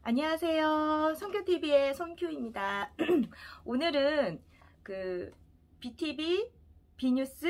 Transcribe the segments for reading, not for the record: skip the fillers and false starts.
안녕하세요. 손큐TV의 손큐입니다. 오늘은 BTV, B뉴스,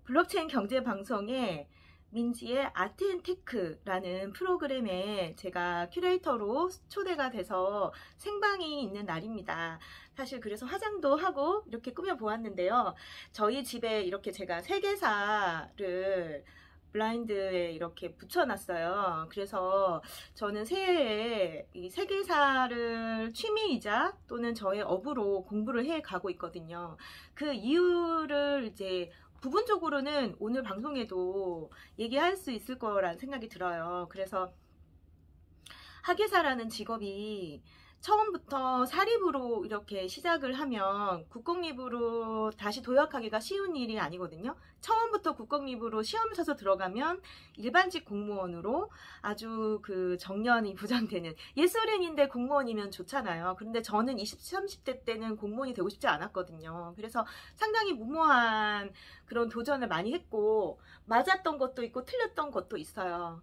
블록체인 경제 방송의 민지의 아트앤테크라는 프로그램에 제가 큐레이터로 초대가 돼서 생방이 있는 날입니다. 사실 그래서 화장도 하고 이렇게 꾸며보았는데요. 저희 집에 이렇게 제가 세계사를 블라인드에 이렇게 붙여놨어요. 그래서 저는 새해에 이 세계사를 취미이자 또는 저의 업으로 공부를 해 가고 있거든요. 그 이유를 이제 부분적으로는 오늘 방송에도 얘기할 수 있을 거란 생각이 들어요. 그래서 학예사라는 직업이 처음부터 사립으로 이렇게 시작을 하면 국공립으로 다시 도약하기가 쉬운 일이 아니거든요. 처음부터 국공립으로 시험 쳐서 들어가면 일반직 공무원으로 아주 정년이 보장되는 예술인인데 공무원이면 좋잖아요. 그런데 저는 20, 30대 때는 공무원이 되고 싶지 않았거든요. 그래서 상당히 무모한 그런 도전을 많이 했고 맞았던 것도 있고 틀렸던 것도 있어요.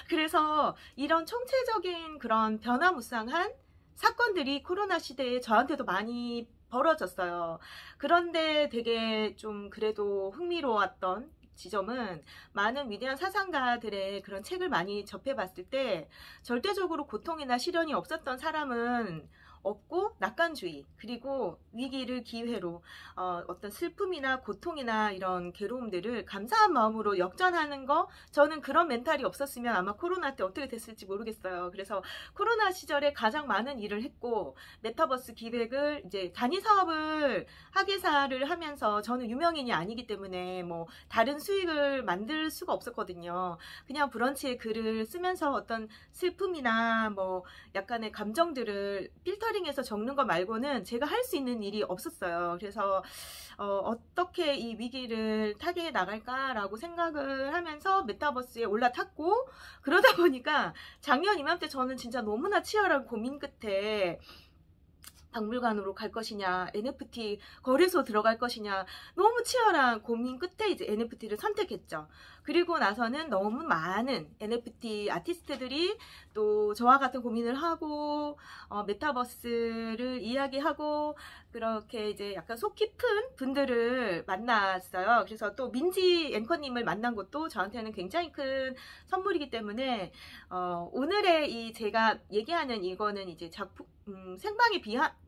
그래서 이런 총체적인 그런 변화무쌍한 사건들이 코로나 시대에 저한테도 많이 벌어졌어요. 그런데 되게 좀 그래도 흥미로웠던 지점은 많은 위대한 사상가들의 그런 책을 많이 접해봤을 때 절대적으로 고통이나 시련이 없었던 사람은 없고 낙관주의, 그리고 위기를 기회로 어떤 슬픔이나 고통이나 이런 괴로움들을 감사한 마음으로 역전하는 거, 저는 그런 멘탈이 없었으면 아마 코로나 때 어떻게 됐을지 모르겠어요. 그래서 코로나 시절에 가장 많은 일을 했고 메타버스 기획을 이제 단위 사업을 학예사를 하면서 저는 유명인이 아니기 때문에 뭐 다른 수익을 만들 수가 없었거든요. 그냥 브런치에 글을 쓰면서 어떤 슬픔이나 뭐 약간의 감정들을 필터링해서 적는 거 말고는 제가 할 수 있는 일이 없었어요. 그래서 어떻게 이 위기를 타개해 나갈까라고 생각을 하면서 메타버스에 올라탔고, 그러다 보니까 작년 이맘때 저는 진짜 너무나 치열한 고민 끝에 박물관으로 갈 것이냐, NFT 거래소 들어갈 것이냐, 너무 치열한 고민 끝에 이제 NFT를 선택했죠. 그리고 나서는 너무 많은 NFT 아티스트들이 또 저와 같은 고민을 하고 메타버스를 이야기하고 그렇게 이제 약간 속 깊은 분들을 만났어요. 그래서 또 민지 앵커님을 만난 것도 저한테는 굉장히 큰 선물이기 때문에 오늘의 이 제가 얘기하는 이거는 이제 작품 생방의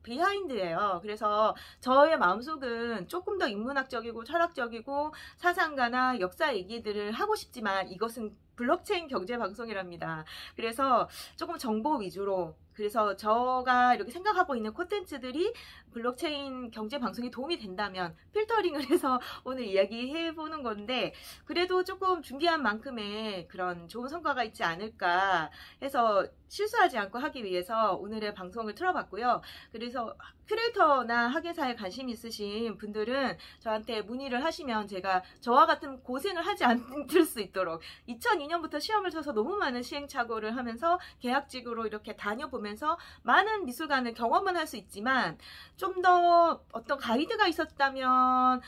비하인드예요. 그래서 저의 마음속은 조금 더 인문학적이고 철학적이고 사상가나 역사 얘기들을 하고 싶지만 이것은 블록체인 경제 방송이랍니다. 그래서 조금 정보 위주로, 그래서 제가 이렇게 생각하고 있는 콘텐츠들이 블록체인 경제 방송에 도움이 된다면 필터링을 해서 오늘 이야기해 보는 건데, 그래도 조금 준비한 만큼의 그런 좋은 성과가 있지 않을까 해서 실수하지 않고 하기 위해서 오늘의 방송을 틀어봤고요. 그래서 큐레이터나 학예사에 관심 있으신 분들은 저한테 문의를 하시면 제가 저와 같은 고생을 하지 않을 수 있도록, 2002년부터 시험을 쳐서 너무 많은 시행착오를 하면서 계약직으로 이렇게 다녀보면서 많은 미술관을 경험은 할 수 있지만 좀 더 어떤 가이드가 있었다면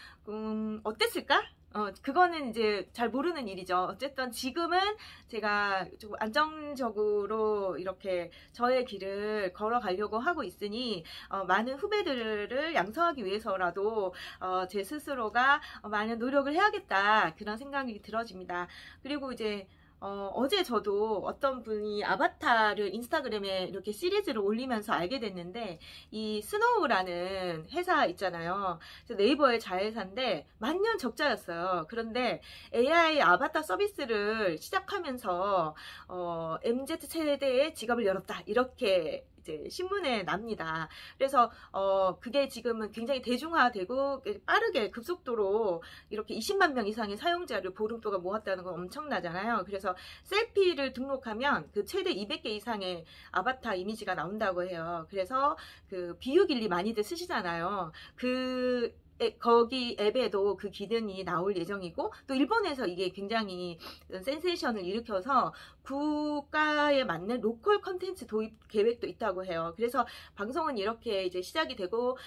어땠을까? 그거는 이제 잘 모르는 일이죠. 어쨌든 지금은 제가 좀 안정적으로 이렇게 저의 길을 걸어가려고 하고 있으니 많은 후배들을 양성하기 위해서라도 제 스스로가 많은 노력을 해야겠다, 그런 생각이 들어집니다. 그리고 이제 어제 저도 어떤 분이 아바타를 인스타그램에 이렇게 시리즈를 올리면서 알게 됐는데, 이 스노우라는 회사 있잖아요. 네이버의 자회사인데 만년 적자였어요. 그런데 AI 아바타 서비스를 시작하면서 MZ 세대의 지갑을 열었다, 이렇게 이제 신문에 납니다. 그래서 그게 지금은 굉장히 대중화되고 빠르게 급속도로 이렇게 20만 명 이상의 사용자를 보름 동안 모았다는 건 엄청나잖아요. 그래서 셀피를 등록하면 그 최대 200개 이상의 아바타 이미지가 나온다고 해요. 그래서 비유길리 많이들 쓰시잖아요. 거기 앱에도 그 기능이 나올 예정이고, 또 일본에서 이게 굉장히 센세이션을 일으켜서 국가에 맞는 로컬 컨텐츠 도입 계획도 있다고 해요. 그래서 방송은 이렇게 이제 시작이 되고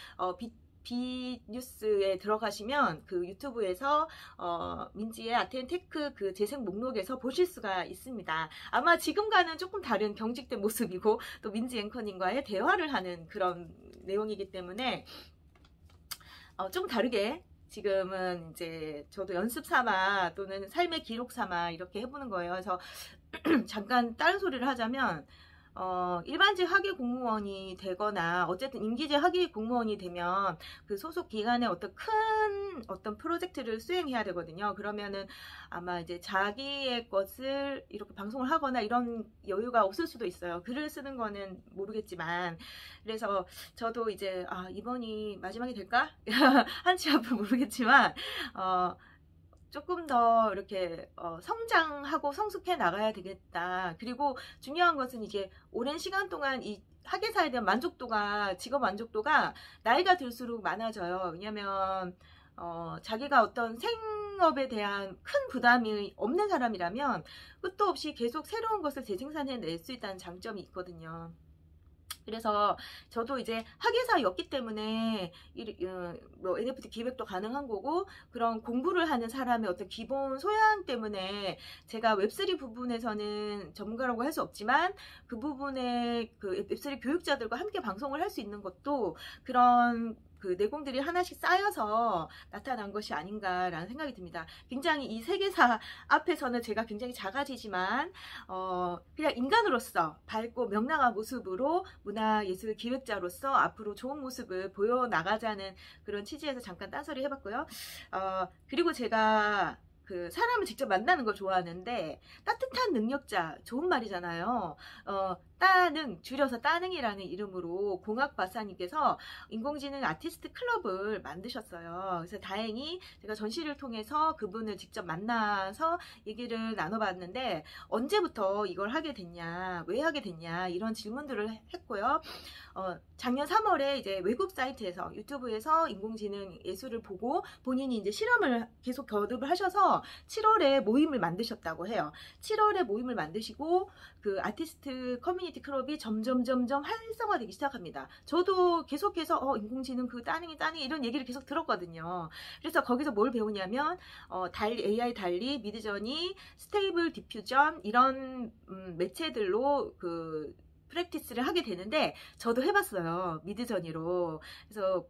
B뉴스에 들어가시면 그 유튜브에서 민지의 아트앤테크 그 재생 목록에서 보실 수가 있습니다. 아마 지금과는 조금 다른 경직된 모습이고 또 민지 앵커님과의 대화를 하는 그런 내용이기 때문에 좀 다르게 지금은 이제 저도 연습 삼아 또는 삶의 기록 삼아 이렇게 해보는 거예요. 그래서 잠깐 다른 소리를 하자면 일반직 학위 공무원이 되거나 어쨌든 임기제 학위 공무원이 되면 그 소속 기관의 어떤 프로젝트를 수행해야 되거든요. 그러면은 아마 이제 자기의 것을 이렇게 방송을 하거나 이런 여유가 없을 수도 있어요. 글을 쓰는 거는 모르겠지만. 그래서 저도 이제 이번이 마지막이 될까? 한치 앞을 모르겠지만 조금 더 이렇게 성장하고 성숙해 나가야 되겠다. 그리고 중요한 것은 이제 오랜 시간 동안 이 학예사에 대한 만족도가, 직업 만족도가 나이가 들수록 많아져요. 왜냐면 자기가 어떤 생업에 대한 큰 부담이 없는 사람이라면 끝도 없이 계속 새로운 것을 재생산해낼 수 있다는 장점이 있거든요. 그래서 저도 이제 학예사였기 때문에 뭐 NFT 기획도 가능한 거고, 그런 공부를 하는 사람의 어떤 기본 소양 때문에 제가 웹3 부분에서는 전문가라고 할 수 없지만 그 부분에 그 웹3 교육자들과 함께 방송을 할 수 있는 것도 그런 그 내공들이 하나씩 쌓여서 나타난 것이 아닌가라는 생각이 듭니다. 굉장히 이 세계사 앞에서는 제가 굉장히 작아지지만 그냥 인간으로서 밝고 명랑한 모습으로 문화예술 기획자로서 앞으로 좋은 모습을 보여나가자는 그런 취지에서 잠깐 딴소리 해봤고요. 그리고 제가 그 사람을 직접 만나는 걸 좋아하는데, 따뜻한 능력자, 좋은 말이잖아요. 따능, 줄여서 따능이라는 이름으로 공학 박사님께서 인공지능 아티스트 클럽을 만드셨어요. 그래서 다행히 제가 전시를 통해서 그분을 직접 만나서 얘기를 나눠봤는데, 언제부터 이걸 하게 됐냐, 왜 하게 됐냐, 이런 질문들을 했고요. 작년 3월에 이제 외국 사이트에서, 유튜브에서 인공지능 예술을 보고 본인이 이제 실험을 계속 거듭을 하셔서 7월에 모임을 만드셨다고 해요. 7월에 모임을 만드시고 그 아티스트 커뮤니티 클럽이 점점 활성화되기 시작합니다. 저도 계속해서 인공지능 그 따능이 이런 얘기를 계속 들었거든요. 그래서 거기서 뭘 배우냐면 AI 달리, 미드저니, 스테이블 디퓨전 이런 매체들로 그 프랙티스를 하게 되는데, 저도 해봤어요. 미드저니로. 그래서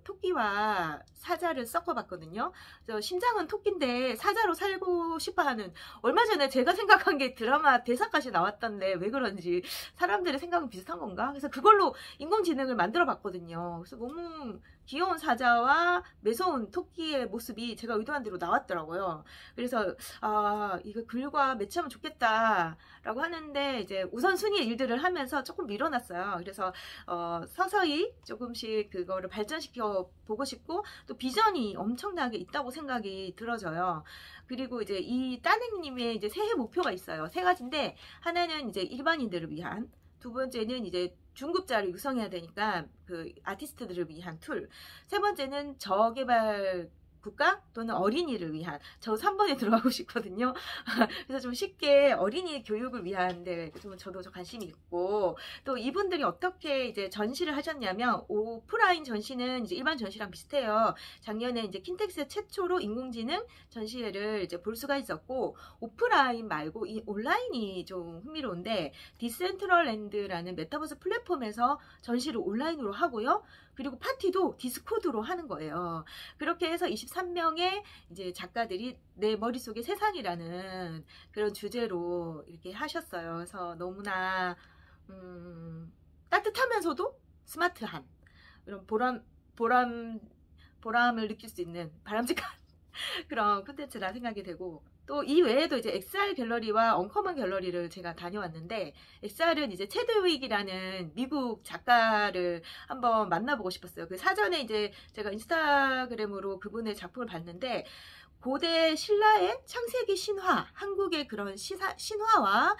토끼와 사자를 섞어봤거든요. 그래서 심장은 토끼인데 사자로 살고 싶어하는, 얼마 전에 제가 생각한 게 드라마 대사까지 나왔던데 왜 그런지 사람들의 생각은 비슷한 건가? 그래서 그걸로 인공지능을 만들어 봤거든요. 그래서 너무 귀여운 사자와 매서운 토끼의 모습이 제가 의도한 대로 나왔더라고요. 그래서 이거 글과 매치하면 좋겠다라고 하는데, 이제 우선순위의 일들을 하면서 조금 밀어놨어요. 그래서 서서히 조금씩 그거를 발전시켜 보고 싶고, 또 비전이 엄청나게 있다고 생각이 들어져요. 그리고 이제 이 따능님의 이제 새해 목표가 있어요. 세 가지인데, 하나는 이제 일반인들을 위한, 두 번째는 이제 중급자를 육성해야 되니까 그 아티스트들을 위한 툴, 세 번째는 저개발 국가 또는 어린이를 위한, 저 3번에 들어가고 싶거든요. 그래서 좀 쉽게 어린이 교육을 위한 데 저도 관심이 있고, 또 이분들이 어떻게 이제 전시를 하셨냐면, 오프라인 전시는 이제 일반 전시랑 비슷해요. 작년에 이제 킨텍스 최초로 인공지능 전시회를 이제 볼 수가 있었고, 오프라인 말고 이 온라인이 좀 흥미로운데, 디센트럴랜드라는 메타버스 플랫폼에서 전시를 온라인으로 하고요. 그리고 파티도 디스코드로 하는 거예요. 그렇게 해서 23명의 이제 작가들이 내 머릿속의 세상이라는 그런 주제로 이렇게 하셨어요. 그래서 너무나 따뜻하면서도 스마트한 이런 보람을 느낄 수 있는 바람직한 그런 콘텐츠라 생각이 되고, 또 이 외에도 이제 XR 갤러리와 언커먼 갤러리를 제가 다녀왔는데, XR은 이제 체드 윅이라는 미국 작가를 한번 만나보고 싶었어요. 그 사전에 이제 제가 인스타그램으로 그분의 작품을 봤는데, 고대 신라의 창세기 신화, 한국의 그런 신화와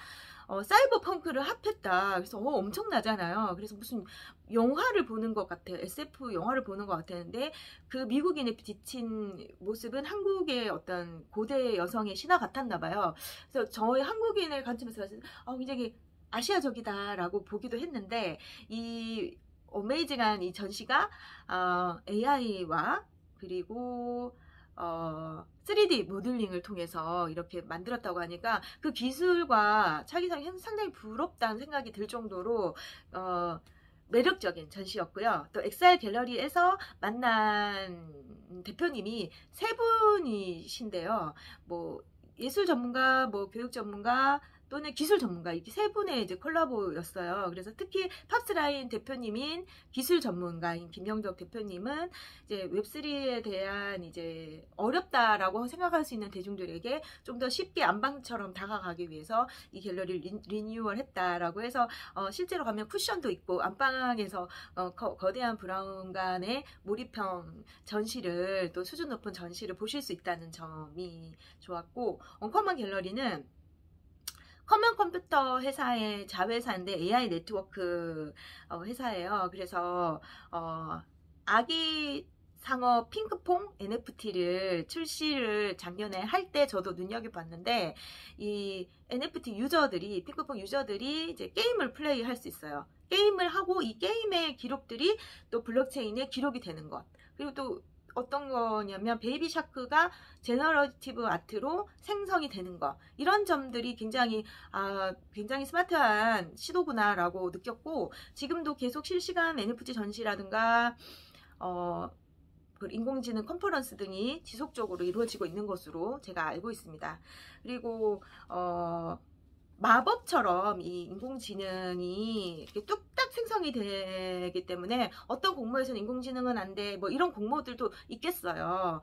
사이버 펑크를 합했다. 그래서 엄청나잖아요. 그래서 무슨 영화를 보는 것 같아요. SF 영화를 보는 것 같았는데, 그 미국인의 비친 모습은 한국의 어떤 고대 여성의 신화 같았나 봐요. 그래서 저희 한국인의 관점에서 굉장히 아시아적이다라고 보기도 했는데, 이 어메이징한 이 전시가 AI와 그리고 3D 모델링을 통해서 이렇게 만들었다고 하니까 그 기술과 차기상이 상당히 부럽다는 생각이 들 정도로 매력적인 전시였고요. 또 엑사일 갤러리에서 만난 대표님이 세 분이신데요. 뭐 예술 전문가, 뭐 교육 전문가 또는 기술 전문가 이렇게 세 분의 이제 콜라보였어요. 그래서 특히 팝스라인 대표님인 기술 전문가인 김영덕 대표님은 이제 웹3에 대한 이제 어렵다라고 생각할 수 있는 대중들에게 좀 더 쉽게 안방처럼 다가가기 위해서 이 갤러리를 리뉴얼했다라고 해서 실제로 가면 쿠션도 있고 안방에서 거대한 브라운관의 몰입형 전시를 또 수준 높은 전시를 보실 수 있다는 점이 좋았고 언커먼 갤러리는 커먼 컴퓨터 회사의 자회사인데 AI 네트워크 회사예요. 그래서 아기 상어 핑크퐁 NFT를 출시를 작년에 할 때 저도 눈여겨봤는데 이 NFT 유저들이 핑크퐁 유저들이 이제 게임을 플레이할 수 있어요. 게임을 하고 이 게임의 기록들이 또 블록체인에 기록이 되는 것. 그리고 또 어떤 거냐면 베이비 샤크가 제너러티브 아트로 생성이 되는 거 이런 점들이 굉장히 스마트한 시도구나라고 느꼈고 지금도 계속 실시간 NFT 전시라든가 인공지능 컨퍼런스 등이 지속적으로 이루어지고 있는 것으로 제가 알고 있습니다. 그리고 마법처럼 이 인공지능이 이렇게 뚝딱 생성이 되기 때문에 어떤 공모에서는 인공지능은 안 돼, 뭐 이런 공모들도 있겠어요.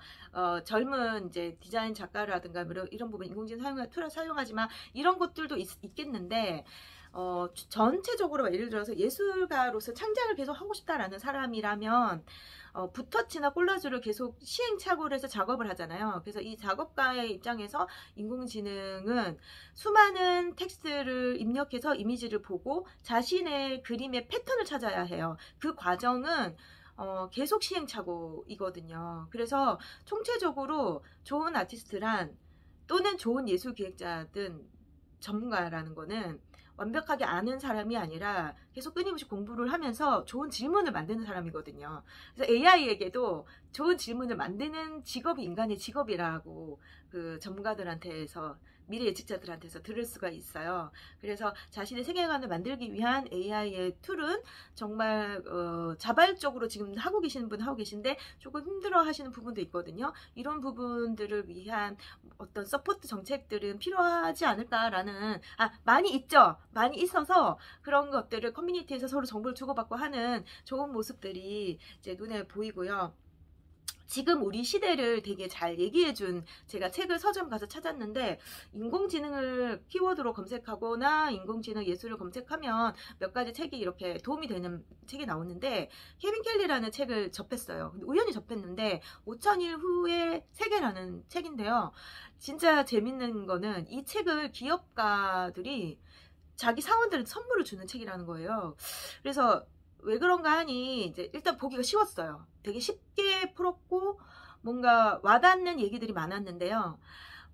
젊은 이제 디자인 작가라든가 이런 부분 인공지능 툴을 사용하지만 이런 것들도 있겠는데 전체적으로 예를 들어서 예술가로서 창작을 계속 하고 싶다라는 사람이라면 붓터치나 콜라주를 계속 시행착오를 해서 작업을 하잖아요. 그래서 이 작업가의 입장에서 인공지능은 수많은 텍스트를 입력해서 이미지를 보고 자신의 그림의 패턴을 찾아야 해요. 그 과정은 계속 시행착오이거든요. 그래서 총체적으로 좋은 아티스트란 또는 좋은 예술 기획자든 전문가라는 거는 완벽하게 아는 사람이 아니라 계속 끊임없이 공부를 하면서 좋은 질문을 만드는 사람이거든요. 그래서 AI에게도 좋은 질문을 만드는 직업이 인간의 직업이라고 그 전문가들한테서 미래 예측자들한테서 들을 수가 있어요. 그래서 자신의 세계관을 만들기 위한 AI의 툴은 정말 자발적으로 지금 하고 계시는 분 하고 계신데 조금 힘들어 하시는 부분도 있거든요. 이런 부분들을 위한 어떤 서포트 정책들은 필요하지 않을까라는 많이 있죠. 많이 있어서 그런 것들을 커뮤니티에서 서로 정보를 주고받고 하는 좋은 모습들이 이제 눈에 보이고요. 지금 우리 시대를 되게 잘 얘기해준 제가 책을 서점 가서 찾았는데 인공지능을 키워드로 검색하거나 인공지능 예술을 검색하면 몇 가지 책이 이렇게 도움이 되는 책이 나오는데 케빈 켈리라는 책을 접했어요. 근데 우연히 접했는데 5000일 후의 세계라는 책인데요. 진짜 재밌는 거는 이 책을 기업가들이 자기 사원들한테 선물을 주는 책이라는 거예요. 그래서 왜 그런가 하니 이제 일단 보기가 쉬웠어요. 되게 쉽게 풀었고 뭔가 와닿는 얘기들이 많았는데요.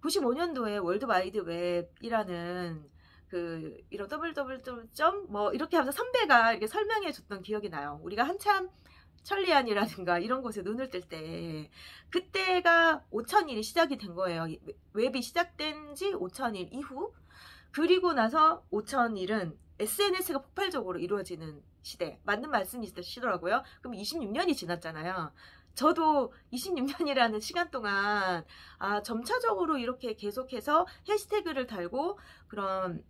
95년도에 월드와이드 웹이라는 그 이런 www. 뭐 이렇게 하면서 선배가 이렇게 설명해 줬던 기억이 나요. 우리가 한참 천리안이라든가 이런 곳에 눈을 뜰 때 그때가 5000일이 시작이 된 거예요. 웹이 시작된 지 5000일 이후. 그리고 나서 5000일은 SNS가 폭발적으로 이루어지는 시대. 맞는 말씀이시더라고요. 그럼 26년이 지났잖아요. 저도 26년이라는 시간 동안 점차적으로 이렇게 계속해서 해시태그를 달고 그런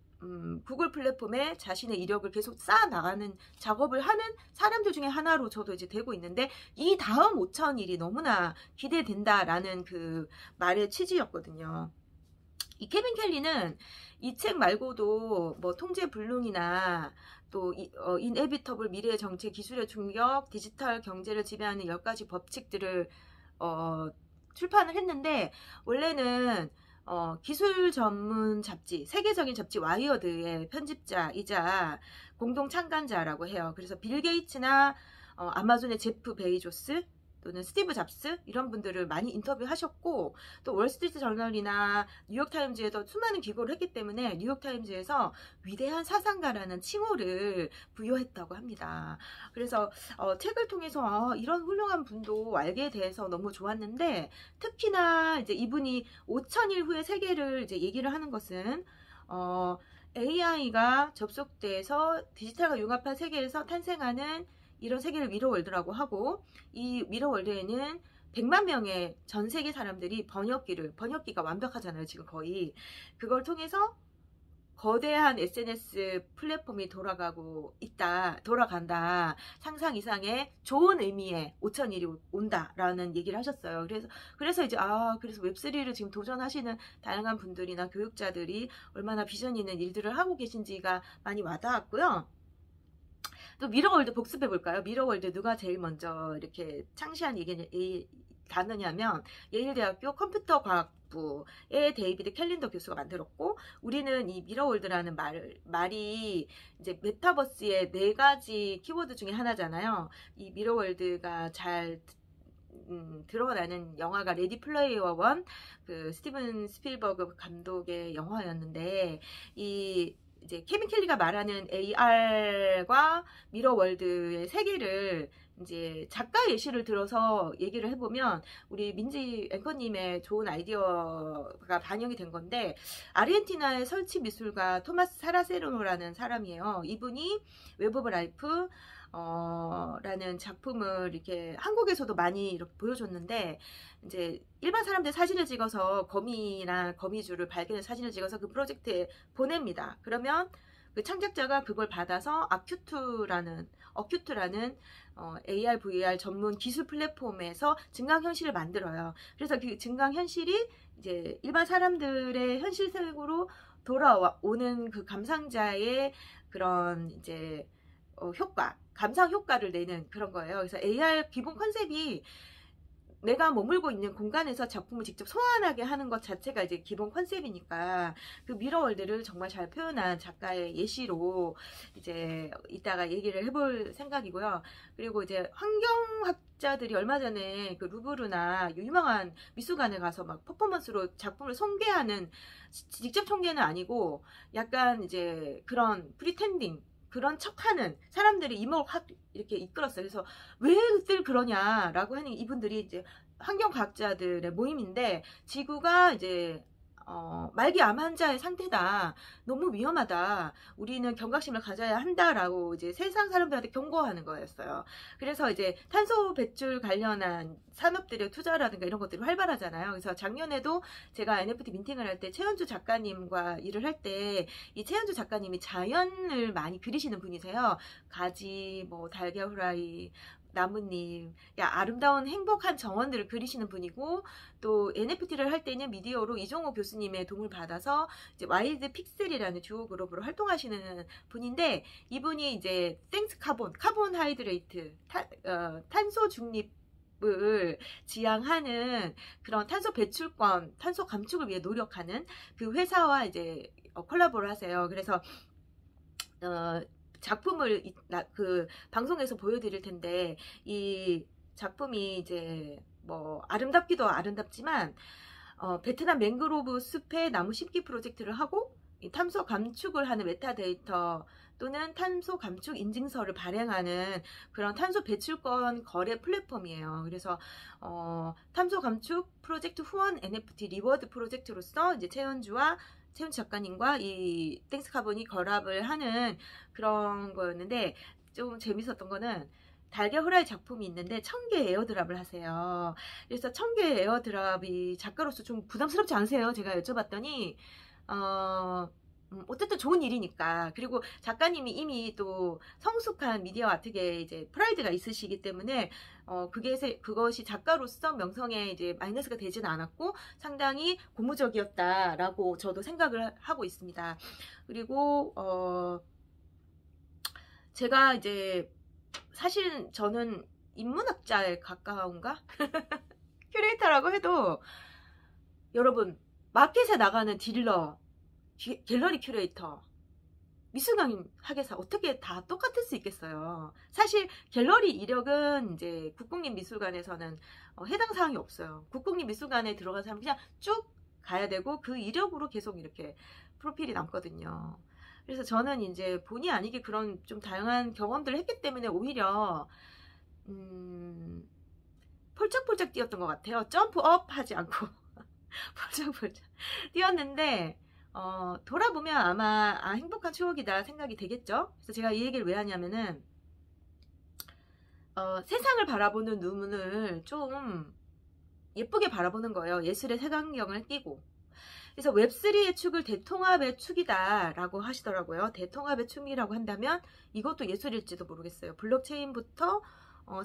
구글 플랫폼에 자신의 이력을 계속 쌓아나가는 작업을 하는 사람들 중에 하나로 저도 이제 되고 있는데 이 다음 5000일이 너무나 기대된다라는 그 말의 취지였거든요. 이 케빈 켈리는 이 책 말고도 뭐 통제 불능이나 또 인에비터블 미래의 정체, 기술의 충격, 디지털 경제를 지배하는 10가지 법칙들을 출판을 했는데 원래는 기술 전문 잡지, 세계적인 잡지 와이어드의 편집자이자 공동 창간자라고 해요. 그래서 빌 게이츠나 아마존의 제프 베이조스, 또는 스티브 잡스 이런 분들을 많이 인터뷰하셨고, 또 월스트리트 저널이나 뉴욕타임즈에도 수많은 기고를 했기 때문에 뉴욕타임즈에서 위대한 사상가라는 칭호를 부여했다고 합니다. 그래서 책을 통해서 이런 훌륭한 분도 알게 돼서 너무 좋았는데, 특히나 이제 이분이 5000일 후의 세계를 이제 얘기를 하는 것은 AI가 접속돼서 디지털과 융합한 세계에서 탄생하는 이런 세계를 미러월드라고 하고, 이 미러월드에는 100만 명의 전 세계 사람들이 번역기가 완벽하잖아요, 지금 거의. 그걸 통해서 거대한 SNS 플랫폼이 돌아간다. 상상 이상의 좋은 의미의 5000일이 온다라는 얘기를 하셨어요. 그래서 이제, 그래서 웹3를 지금 도전하시는 다양한 분들이나 교육자들이 얼마나 비전 있는 일들을 하고 계신지가 많이 와닿았고요. 또 미러월드 복습해 볼까요? 미러월드 누가 제일 먼저 이렇게 창시한 단어냐면 예일대학교 컴퓨터과학부의 데이비드 캘린더 교수가 만들었고, 우리는 이 미러월드라는 말이 이제 메타버스의 4가지 키워드 중에 하나잖아요. 이 미러월드가 잘 드러나는 영화가 레디 플레이어 원, 그 스티븐 스필버그 감독의 영화였는데, 이제 케빈 켈리가 말하는 AR과 미러월드의 세계를 이제 작가 예시를 들어서 얘기를 해보면, 우리 민지 앵커님의 좋은 아이디어가 반영이 된 건데, 아르헨티나의 설치 미술가 토마스 사라세르노라는 사람이에요. 이분이 웹 오브 라이프 라는 작품을 이렇게 한국에서도 많이 이렇게 보여줬는데, 이제 일반 사람들 사진을 찍어서 거미나 거미줄을 발견해서 사진을 찍어서 그 프로젝트에 보냅니다. 그러면 그 창작자가 그걸 받아서 어큐트라는 AR, VR 전문 기술 플랫폼에서 증강현실을 만들어요. 그래서 그 증강현실이 이제 일반 사람들의 현실 세계로 돌아오는 그 감상자의 그런 이제 감상 효과를 내는 그런 거예요. 그래서 AR 기본 컨셉이 내가 머물고 있는 공간에서 작품을 직접 소환하게 하는 것 자체가 이제 기본 컨셉이니까, 그 미러월드를 정말 잘 표현한 작가의 예시로 이제 이따가 얘기를 해볼 생각이고요. 그리고 이제 환경학자들이 얼마 전에 그 루브르나 유명한 미술관에 가서 막 퍼포먼스로 작품을 송개하는, 직접 송개는 아니고 약간 이제 그런 프리텐딩, 그런 척하는 사람들이 이목을 확 이렇게 이끌었어요. 그래서 왜들 그러냐라고 하니, 이분들이 이제 환경과학자들의 모임인데, 지구가 이제 말기 암 환자의 상태다, 너무 위험하다, 우리는 경각심을 가져야 한다라고 이제 세상 사람들한테 경고하는 거였어요. 그래서 이제 탄소 배출 관련한 산업들의 투자라든가 이런 것들이 활발하잖아요. 그래서 작년에도 제가 NFT 민팅을 할 때 최현주 작가님과 일을 할 때, 이 최현주 작가님이 자연을 많이 그리시는 분이세요. 가지, 뭐 달걀 후라이, 나뭇잎, 아름다운 행복한 정원들을 그리시는 분이고, 또 NFT를 할 때는 미디어로 이종호 교수님의 도움을 받아서 이제 와일드 픽셀이라는 듀오 그룹으로 활동하시는 분인데, 이분이 이제 땡스 카본 하이드레이트, 탄소 중립을 지향하는 그런 탄소 배출권, 탄소 감축을 위해 노력하는 그 회사와 이제 콜라보를 하세요. 그래서 작품을 그 방송에서 보여드릴 텐데, 이 작품이 이제 뭐 아름답기도 아름답지만 베트남 맹그로브 숲에 나무 심기 프로젝트를 하고, 이 탄소 감축을 하는 메타데이터 또는 탄소 감축 인증서를 발행하는 그런 탄소 배출권 거래 플랫폼이에요. 그래서 탄소 감축 프로젝트 후원 NFT 리워드 프로젝트로서 이제 최현주 작가님과 이 땡스 카본이 결합을 하는 그런 거였는데, 좀 재밌었던 거는 달걀 후라이 작품이 있는데 1000개 에어드랍을 하세요. 그래서 1000개 에어드랍이 작가로서 좀 부담스럽지 않으세요? 제가 여쭤봤더니 어쨌든 좋은 일이니까, 그리고 작가님이 이미 또 성숙한 미디어 아트계에 이제 프라이드가 있으시기 때문에 그것이 작가로서 명성에 이제 마이너스가 되지는 않았고 상당히 고무적이었다라고 저도 생각을 하고 있습니다. 그리고 제가 이제 사실 저는 인문학자에 가까운가? 큐레이터라고 해도, 여러분, 마켓에 나가는 딜러, 갤러리 큐레이터, 미술관 학예사 어떻게 다 똑같을 수 있겠어요. 사실 갤러리 이력은 이제 국공립미술관에서는 해당 사항이 없어요. 국공립미술관에 들어간 사람 그냥 쭉 가야 되고 그 이력으로 계속 이렇게 프로필이 남거든요. 그래서 저는 이제 본의 아니게 그런 좀 다양한 경험들을 했기 때문에 오히려 폴짝폴짝 뛰었던 것 같아요. 점프업 하지 않고 폴짝폴짝 뛰었는데 돌아보면 아마 행복한 추억이다 생각이 되겠죠. 그래서 제가 이 얘기를 왜 하냐면은 세상을 바라보는 눈을 좀 예쁘게 바라보는 거예요. 예술의 색안경을 끼고. 그래서 웹3의 축을 대통합의 축이다 라고 하시더라고요. 대통합의 축이라고 한다면 이것도 예술일지도 모르겠어요. 블록체인부터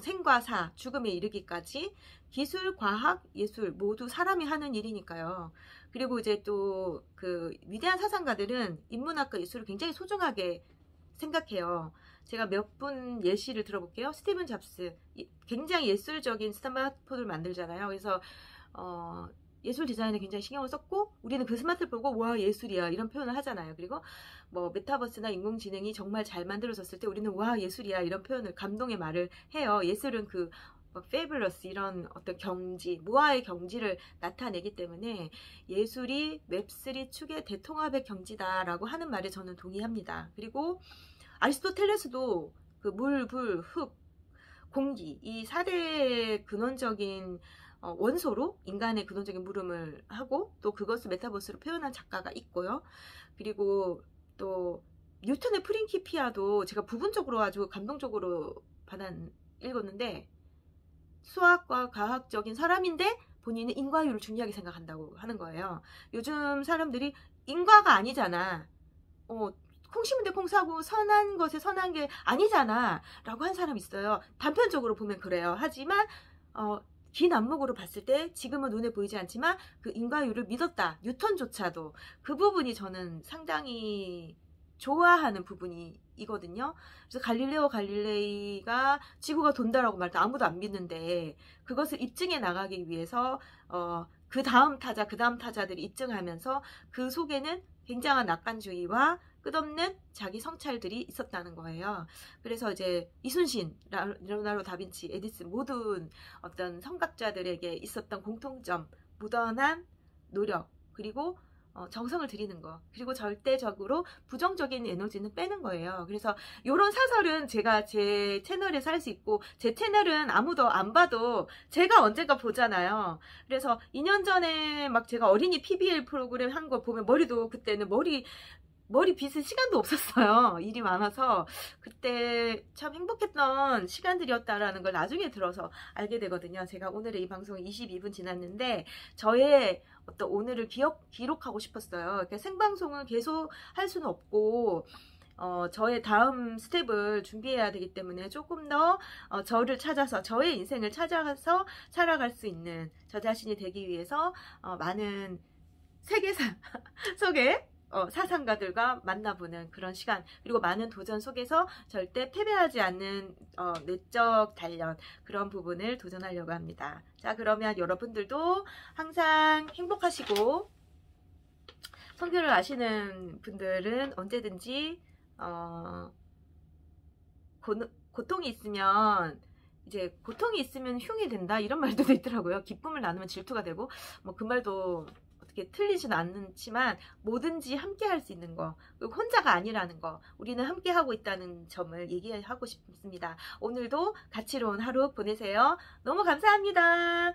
생과 사, 죽음에 이르기까지 기술, 과학, 예술 모두 사람이 하는 일이니까요. 그리고 이제 또 그 위대한 사상가들은 인문학과 예술을 굉장히 소중하게 생각해요. 제가 몇 분 예시를 들어볼게요. 스티븐 잡스, 굉장히 예술적인 스마트폰을 만들잖아요. 그래서 예술 디자인에 굉장히 신경을 썼고 우리는 그 스마트폰 보고 와 예술이야 이런 표현을 하잖아요. 그리고 뭐 메타버스나 인공지능이 정말 잘 만들어졌을 때 우리는 와 예술이야 이런 표현을 감동의 말을 해요. 예술은 그 fabulous 이런 어떤 경지, 무아의 경지를 나타내기 때문에 예술이 웹3 축의 대통합의 경지다라고 하는 말에 저는 동의합니다. 그리고 아리스토텔레스도 그 물, 불, 흙, 공기 이 4대 근원적인 원소로 인간의 근원적인 물음을 하고 또 그것을 메타버스로 표현한 작가가 있고요. 그리고 또 뉴턴의 프린키피아도 제가 부분적으로 아주 감동적으로 읽었는데 수학과 과학적인 사람인데 본인은 인과율을 중요하게 생각한다고 하는 거예요. 요즘 사람들이 인과가 아니잖아. 콩 심은데 콩 사고 선한 것에 선한 게 아니잖아 라고 한 사람이 있어요. 단편적으로 보면 그래요. 하지만 긴 안목으로 봤을 때 지금은 눈에 보이지 않지만 그 인과율을 믿었다. 뉴턴조차도 그 부분이 저는 상당히 좋아하는 부분이거든요. 그래서 갈릴레오 갈릴레이가 지구가 돈다라고 말할 때 아무도 안 믿는데 그것을 입증해 나가기 위해서 그 다음 타자들이 입증하면서 그 속에는 굉장한 낙관주의와 끝없는 자기 성찰들이 있었다는 거예요. 그래서 이제 이순신, 레오나르도 다빈치, 에디슨 모든 어떤 성각자들에게 있었던 공통점, 무던한 노력, 그리고 정성을 들이는 거, 그리고 절대적으로 부정적인 에너지는 빼는 거예요. 그래서 이런 사설은 제가 제 채널에서 할 수 있고 제 채널은 아무도 안 봐도 제가 언젠가 보잖아요. 그래서 2년 전에 막 제가 어린이 PBL 프로그램 한 거 보면 그때는 머리 빗을 시간도 없었어요. 일이 많아서 그때 참 행복했던 시간들이었다라는 걸 나중에 들어서 알게 되거든요. 제가 오늘의 이 방송이 22분 지났는데 저의 어떤 오늘을 기록하고 싶었어요. 그러니까 생방송은 계속 할 수는 없고 저의 다음 스텝을 준비해야 되기 때문에 조금 더 저를 찾아서 저의 인생을 찾아가서 살아갈 수 있는 저 자신이 되기 위해서 많은 세계사 속에 사상가들과 만나보는 그런 시간, 그리고 많은 도전 속에서 절대 패배하지 않는 내적 단련, 그런 부분을 도전하려고 합니다. 자, 그러면 여러분들도 항상 행복하시고 성교를 아시는 분들은 언제든지 고통이 있으면 이제 고통이 있으면 흉이 된다 이런 말도 있더라고요. 기쁨을 나누면 질투가 되고 뭐 그 말도 틀리진 않지만 뭐든지 함께 할 수 있는 거, 그리고 혼자가 아니라는 거, 우리는 함께 하고 있다는 점을 얘기하고 싶습니다. 오늘도 가치로운 하루 보내세요. 너무 감사합니다.